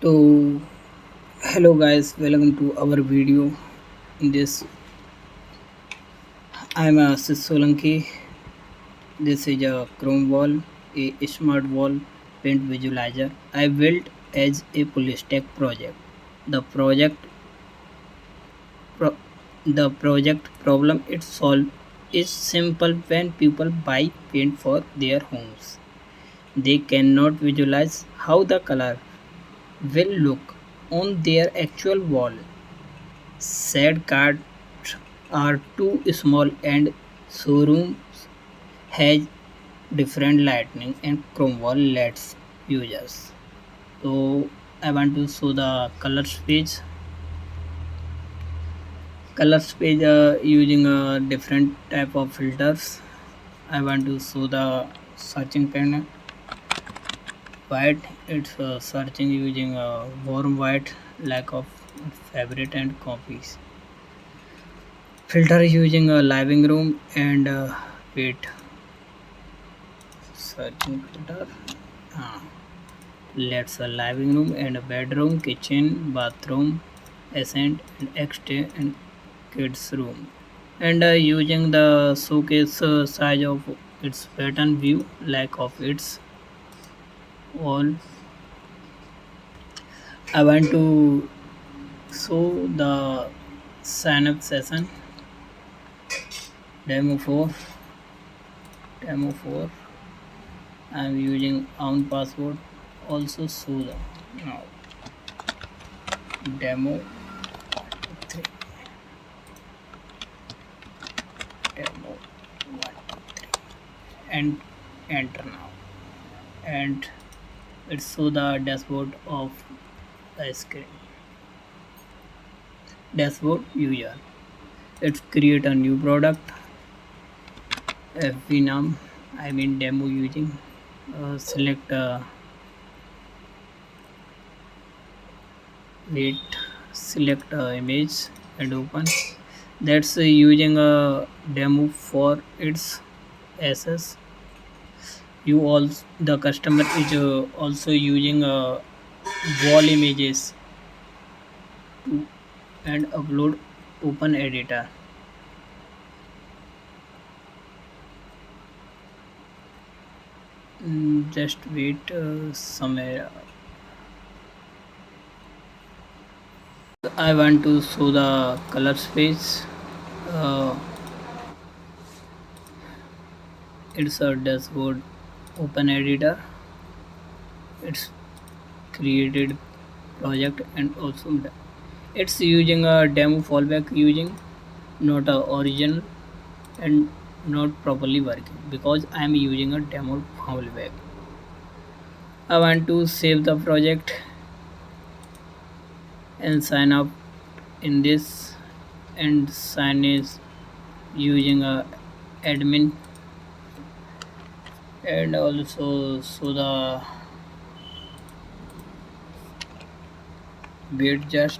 So, hello guys, welcome to our video. In this, I'm Sis Solanki. This is a Chrome wall, a smart wall paint visualizer I built as a full stack project. The project, pro- the project problem it solved is simple when people buy paint for their homes. They cannot visualize how the color will look on their actual wall. Sad cards are too small and showrooms has different lightning and chrome wall lets users. So I want to show the colors page. Colors page using a different type of filters. I want to show the searching panel. White it's searching using a warm white lack of favorite and copies. Filter using a living room and wait searching filter. Ah, let's a living room and a bedroom, kitchen, bathroom, ascent and extra and kids room. And using the showcase size of its pattern view, like of its all. I want to show the sign up session demo 4 demo 4. I'm using own password also show the now demo 3 demo 1 and enter now and it show the dashboard of the screen dashboard user. It's create a new product fv name I mean demo using select wait select image and open that's using a demo for its ss. You also the customer is also using wall images to and upload open editor. Just wait somewhere. I want to show the color space. uh, it's a dashboard open editor. It's created project and also it's using a demo fallback using not a original and not properly working because I am using a demo fallback. I want to save the project and sign up in this and sign is using a admin and also so the wait just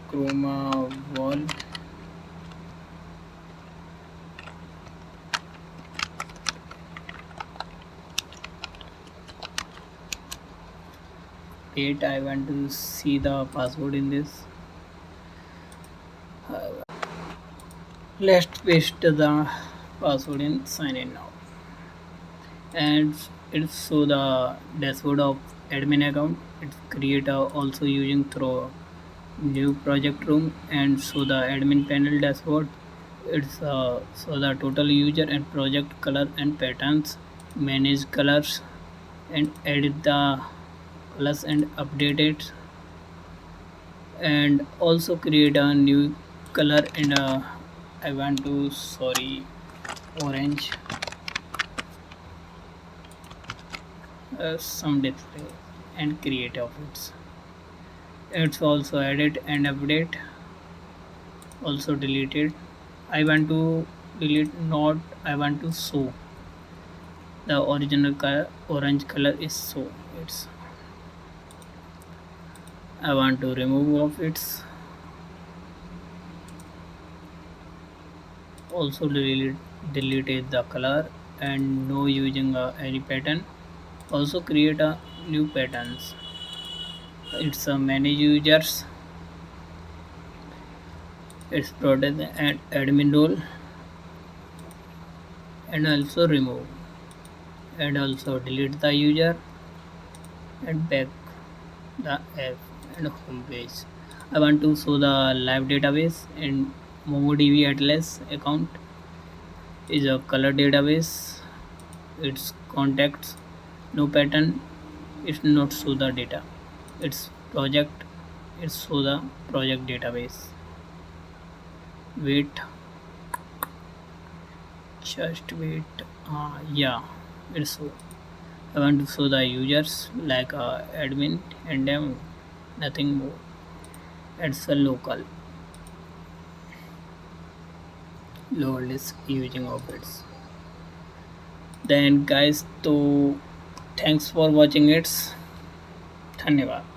chroma wall wait I want to see the password in this. Let's paste the password in sign in now and it's so the dashboard of admin account. It's create also using through new project room and so the admin panel dashboard. It's so the total user and project color and patterns, manage colors and edit the colors and update it and also create a new color and I want to sorry orange some display and create of it's also edit and update also deleted. I want to delete not I want to show the original color orange color is so it's I want to remove of its also deleted the color and no using any pattern Also create a new patterns. It's a manage users, it's protect and admin role, and also remove, and also delete the user and back the app and home page. I want to show the live database and MongoDB Atlas account is a color database. Its contacts, no pattern. It's not show the data. It's project. It's show the project database. Wait, just wait. Yeah, it's show. I want to show the users like admin and them, nothing more. It's a local lower list using of its. Then guys, so thanks for watching it. धन्यवाद.